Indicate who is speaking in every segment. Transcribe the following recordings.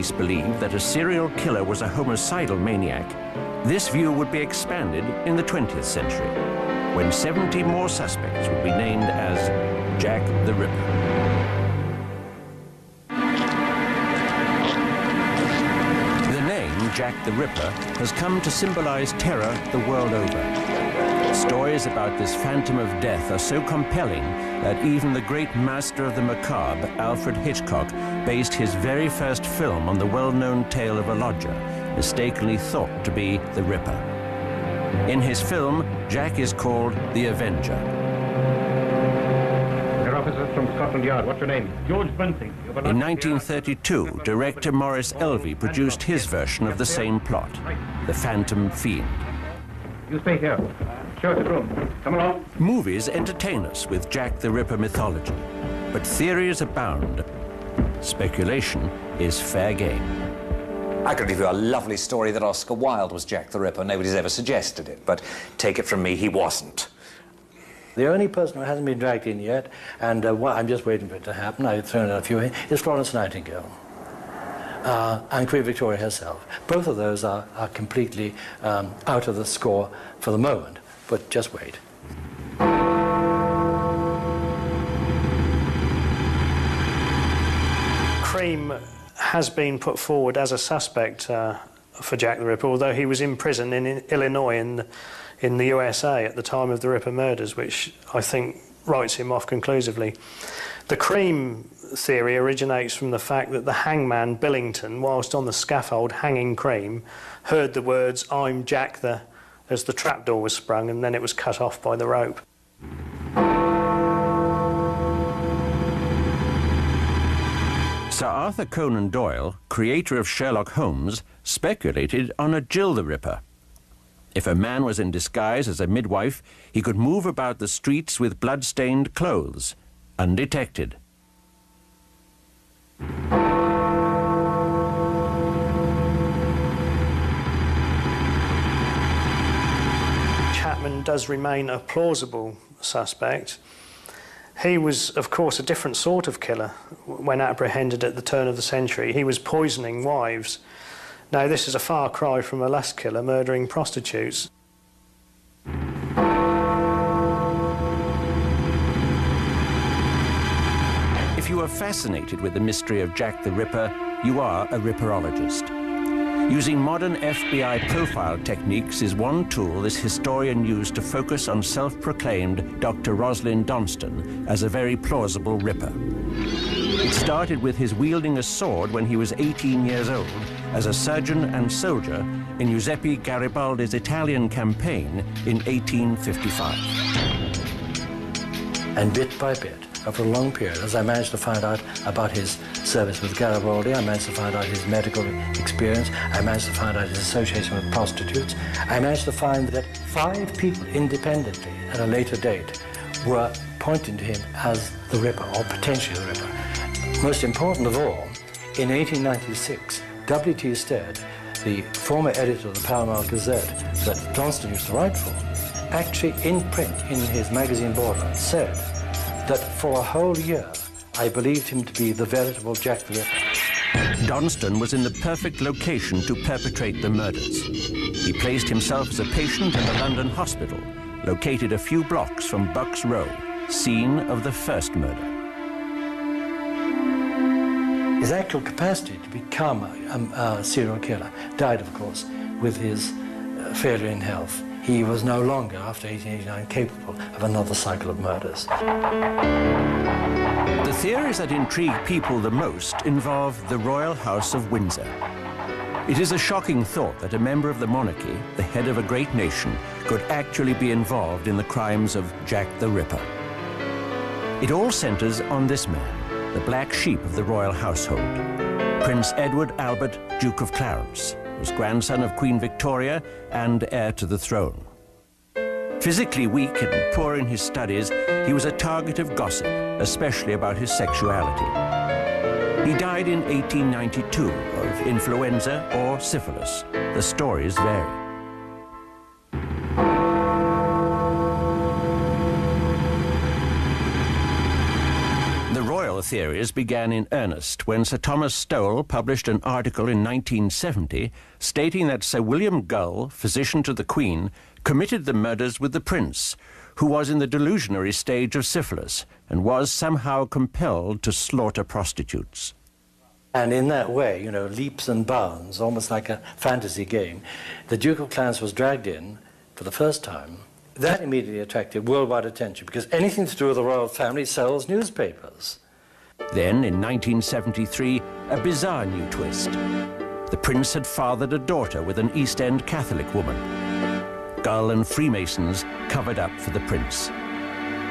Speaker 1: Police believed that a serial killer was a homicidal maniac, this view would be expanded in the 20th century, when 70 more suspects would be named as Jack the Ripper. The name Jack the Ripper has come to symbolize terror the world over. Stories about this phantom of death are so compelling that even the great master of the macabre, Alfred Hitchcock, based his very first film on the well-known tale of a lodger, mistakenly thought to be the Ripper. In his film, Jack is called the Avenger.
Speaker 2: They're officers from Scotland Yard. What's your name? George Bunting.
Speaker 1: In 1932, director Maurice Elvey produced his version of the same plot, The Phantom Fiend.
Speaker 2: You stay here. Show us the room. Come along.
Speaker 1: Movies entertain us with Jack the Ripper mythology, but theories abound. Speculation is fair game.
Speaker 3: I could give you a lovely story that Oscar Wilde was Jack the Ripper. Nobody's ever suggested it, but take it from me, he wasn't.
Speaker 4: The only person who hasn't been dragged in yet, and I'm just waiting for it to happen, I've thrown out a few in, is Florence Nightingale. And Queen Victoria herself. Both of those are completely out of the score for the moment, but just wait.
Speaker 5: Cream has been put forward as a suspect for Jack the Ripper, although he was in prison in Illinois in the USA at the time of the Ripper murders, which I think writes him off conclusively. The Cream theory originates from the fact that the hangman Billington, whilst on the scaffold hanging Cream, heard the words "I'm Jack the" as the trapdoor was sprung, and then it was cut off by the rope.
Speaker 1: Sir Arthur Conan Doyle, creator of Sherlock Holmes, speculated on a Jill the Ripper. If a man was in disguise as a midwife, he could move about the streets with blood-stained clothes, undetected.
Speaker 5: Chapman does remain a plausible suspect. He was, of course, a different sort of killer when apprehended at the turn of the century. He was poisoning wives. Now, this is a far cry from a lust killer murdering prostitutes.
Speaker 1: If you are fascinated with the mystery of Jack the Ripper, you are a Ripperologist. Using modern FBI profile techniques is one tool this historian used to focus on self-proclaimed Dr. Rosalind Donston as a very plausible Ripper. It started with his wielding a sword when he was 18 years old as a surgeon and soldier in Giuseppe Garibaldi's Italian campaign in 1855.
Speaker 4: And bit by bit, over a long period, as I managed to find out about his service with Garibaldi, I managed to find out his medical experience, I managed to find out his association with prostitutes, I managed to find that 5 people independently at a later date were pointing to him as the Ripper, or potentially the Ripper. Most important of all, in 1896, W.T. Stead, the former editor of the Pall Mall Gazette that Johnston used to write for, actually in print in his magazine Borderland said that for a whole year I believed him to be the veritable Jack the Ripper.
Speaker 1: Donston was in the perfect location to perpetrate the murders. He placed himself as a patient in a London hospital, located a few blocks from Bucks Row, scene of the first murder.
Speaker 4: His actual capacity to become a serial killer died, of course, with his failure in health. He was no longer, after 1889, capable of another cycle of murders.
Speaker 1: The theories that intrigue people the most involve the Royal House of Windsor. It is a shocking thought that a member of the monarchy, the head of a great nation, could actually be involved in the crimes of Jack the Ripper. It all centers on this man, the black sheep of the royal household, Prince Edward Albert, Duke of Clarence, was grandson of Queen Victoria and heir to the throne. Physically weak and poor in his studies, he was a target of gossip, especially about his sexuality. He died in 1892 of influenza or syphilis. The stories vary. The royal theories began in earnest when Sir Thomas Stowell published an article in 1970 stating that Sir William Gull, physician to the Queen, committed the murders with the Prince, who was in the delusionary stage of syphilis and was somehow compelled to slaughter prostitutes.
Speaker 4: And in that way, you know, leaps and bounds, almost like a fantasy game, the Duke of Clarence was dragged in for the first time. That immediately attracted worldwide attention because anything to do with the royal family sells newspapers.
Speaker 1: Then, in 1973, a bizarre new twist. The Prince had fathered a daughter with an East End Catholic woman. Gull and Freemasons covered up for the Prince.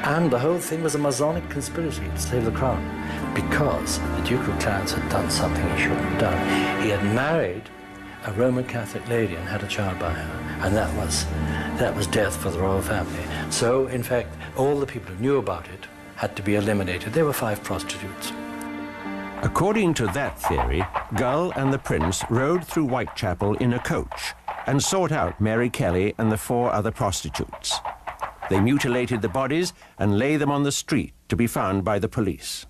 Speaker 4: And the whole thing was a Masonic conspiracy to save the crown because the Duke of Clarence had done something he shouldn't have done. He had married a Roman Catholic lady and had a child by her, and that was death for the royal family. So, in fact, all the people who knew about it had to be eliminated. There were 5 prostitutes.
Speaker 1: According to that theory, Gull and the Prince rode through Whitechapel in a coach and sought out Mary Kelly and the 4 other prostitutes. They mutilated the bodies and lay them on the street to be found by the police.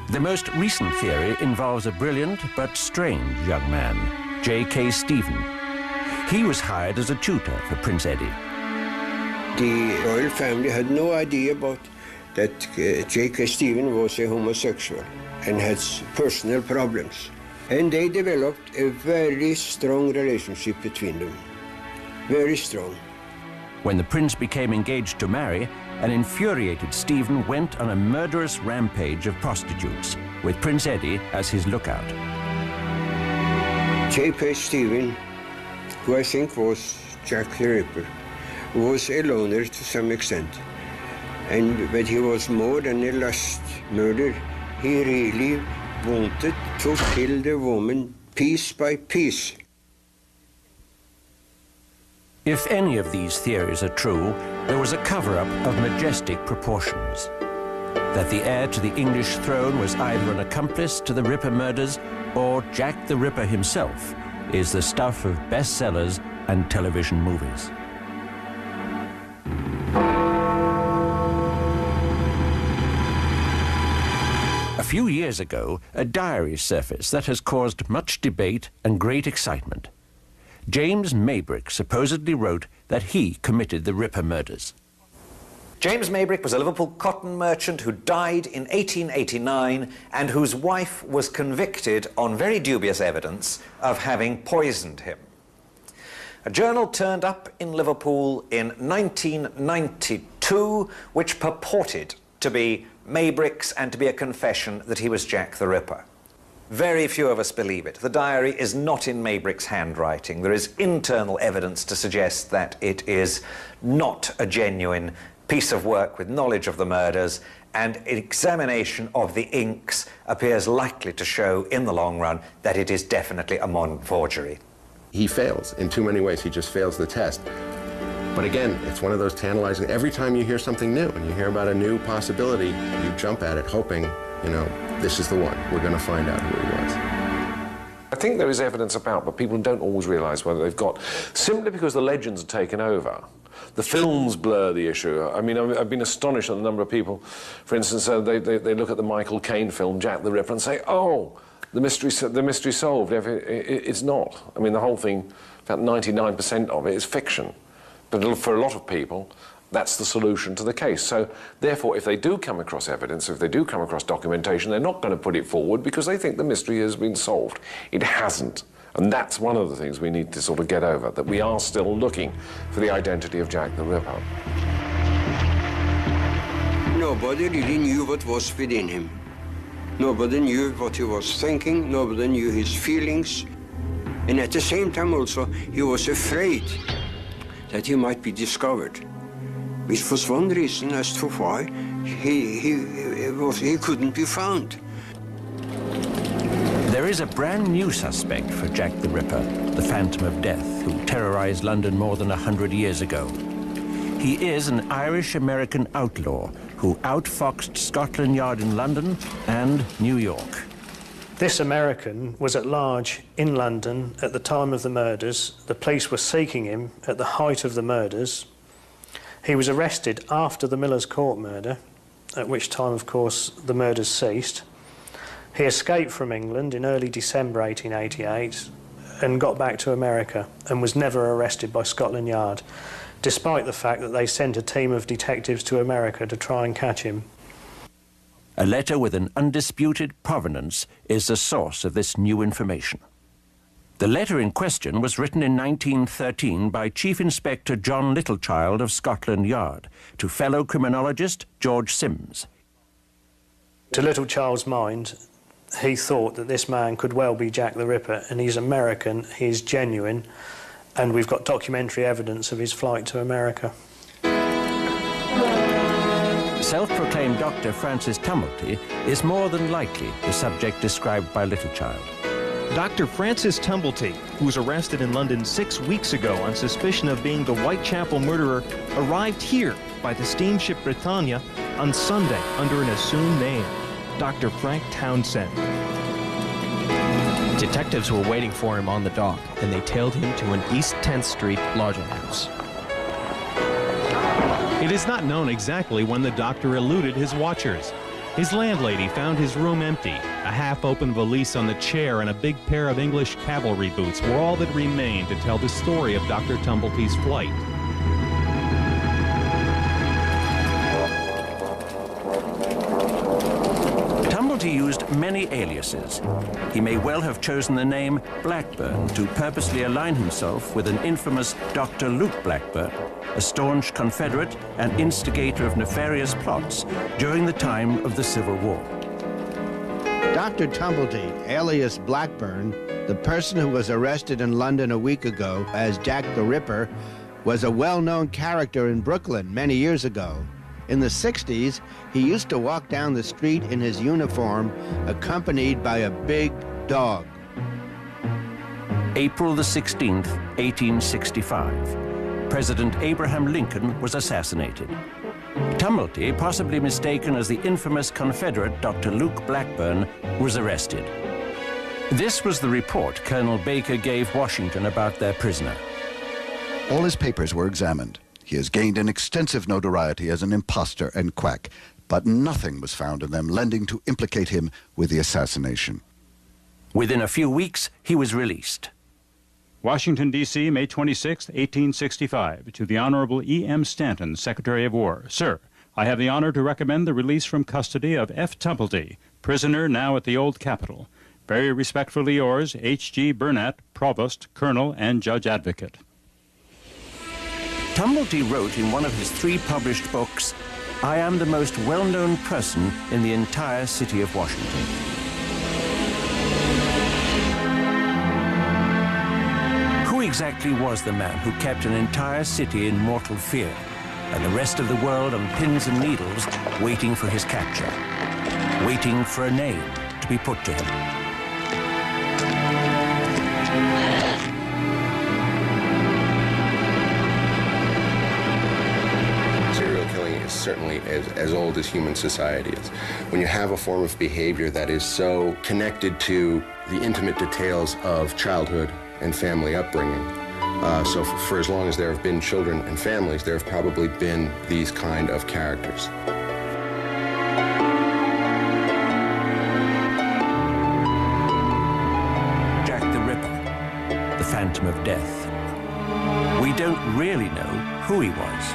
Speaker 1: The most recent theory involves a brilliant but strange young man, J.K. Stephen. He was hired as a tutor for Prince Eddie.
Speaker 6: The royal family had no idea about that J.K. Stephen was a homosexual and had personal problems. And they developed a very strong relationship between them. Very strong.
Speaker 1: When the prince became engaged to marry, an infuriated Stephen went on a murderous rampage of prostitutes, with Prince Eddie as his lookout.
Speaker 6: J.K. Stephen, who I think was Jack the Ripper, was a loner to some extent. But he was more than a lust murder. He really wanted to kill the woman piece by piece.
Speaker 1: If any of these theories are true, there was a cover-up of majestic proportions. That the heir to the English throne was either an accomplice to the Ripper murders or Jack the Ripper himself is the stuff of bestsellers and television movies. A few years ago, a diary surfaced that has caused much debate and great excitement. James Maybrick supposedly wrote that he committed the Ripper murders.
Speaker 3: James Maybrick was a Liverpool cotton merchant who died in 1889 and whose wife was convicted on very dubious evidence of having poisoned him. A journal turned up in Liverpool in 1992 which purported to be Maybrick's and to be a confession that he was Jack the Ripper. Very few of us believe it. The diary is not in Maybrick's handwriting. There is internal evidence to suggest that it is not a genuine piece of work with knowledge of the murders, and examination of the inks appears likely to show in the long run that it is definitely a modern forgery.
Speaker 7: He fails in too many ways. He just fails the test. But again, it's one of those tantalizing, every time you hear something new and you hear about a new possibility, you jump at it hoping, you know, this is the one. We're going to find out who he was.
Speaker 8: I think there is evidence about, but people don't always realise whether they've got, simply because the legends are taken over. The films blur the issue. I mean, I've been astonished at the number of people, for instance, they look at the Michael Caine film, Jack the Ripper, and say, oh, the mystery solved. It's not. I mean, the whole thing, about 99% of it is fiction. But for a lot of people, that's the solution to the case. So, therefore, if they do come across evidence, if they do come across documentation, they're not going to put it forward because they think the mystery has been solved. It hasn't. And that's one of the things we need to sort of get over, that we are still looking for the identity of Jack the Ripper.
Speaker 6: Nobody really knew what was within him. Nobody knew what he was thinking. Nobody knew his feelings. And at the same time also, he was afraid that he might be discovered, which was one reason as to why he couldn't be found.
Speaker 1: There is a brand new suspect for Jack the Ripper, the Phantom of Death, who terrorized London more than 100 years ago. He is an Irish-American outlaw who outfoxed Scotland Yard in London and New York.
Speaker 5: This American was at large in London at the time of the murders. The police were seeking him at the height of the murders. He was arrested after the Miller's Court murder, at which time, of course, the murders ceased. He escaped from England in early December 1888 and got back to America and was never arrested by Scotland Yard, despite the fact that they sent a team of detectives to America to try and catch him.
Speaker 1: A letter with an undisputed provenance is the source of this new information. The letter in question was written in 1913 by Chief Inspector John Littlechild of Scotland Yard to fellow criminologist George Sims.
Speaker 5: To Littlechild's mind, he thought that this man could well be Jack the Ripper, and he's American, he's genuine, and we've got documentary evidence of his flight to America.
Speaker 1: Self-proclaimed Dr. Francis Tumblety is more than likely the subject described by Littlechild.
Speaker 9: Dr. Francis Tumblety, who was arrested in London 6 weeks ago on suspicion of being the Whitechapel murderer, arrived here by the steamship Britannia on Sunday under an assumed name, Dr. Frank Townsend.
Speaker 10: Detectives were waiting for him on the dock, and they tailed him to an East 10th Street lodging house.
Speaker 11: It is not known exactly when the doctor eluded his watchers. His landlady found his room empty. A half-open valise on the chair and a big pair of English cavalry boots were all that remained to tell the story of Dr. Tumblety's flight.
Speaker 1: Tumblety used many aliases. He may well have chosen the name Blackburn to purposely align himself with an infamous Dr. Luke Blackburn, a staunch Confederate and instigator of nefarious plots during the time of the Civil War.
Speaker 12: Dr. Tumblety, alias Blackburn, the person who was arrested in London a week ago as Jack the Ripper, was a well-known character in Brooklyn many years ago. In the 60s, he used to walk down the street in his uniform, accompanied by a big dog.
Speaker 1: April the 16th, 1865. President Abraham Lincoln was assassinated. Tumblety, possibly mistaken as the infamous Confederate Dr. Luke Blackburn, was arrested. This was the report Colonel Baker gave Washington about their prisoner.
Speaker 13: All his papers were examined. He has gained an extensive notoriety as an impostor and quack, but nothing was found in them lending to implicate him with the assassination.
Speaker 1: Within a few weeks, he was released.
Speaker 14: Washington, D.C., May 26, 1865. To the Honorable E.M. Stanton, Secretary of War. Sir, I have the honor to recommend the release from custody of F. Tumblety, prisoner now at the Old Capitol. Very respectfully yours, H.G. Burnett, Provost, Colonel, and Judge Advocate.
Speaker 1: Tumblety wrote in one of his 3 published books, "I am the most well-known person in the entire city of Washington." Who exactly was the man who kept an entire city in mortal fear, and the rest of the world on pins and needles waiting for his capture, waiting for a name to be put to him?
Speaker 7: Certainly as old as human society is. When you have a form of behavior that is so connected to the intimate details of childhood and family upbringing, so for as long as there have been children and families, there have probably been these kind of characters.
Speaker 1: Jack the Ripper, the Phantom of Death. We don't really know who he was.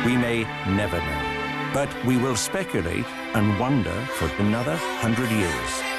Speaker 1: We may never know, but we will speculate and wonder for another 100 years.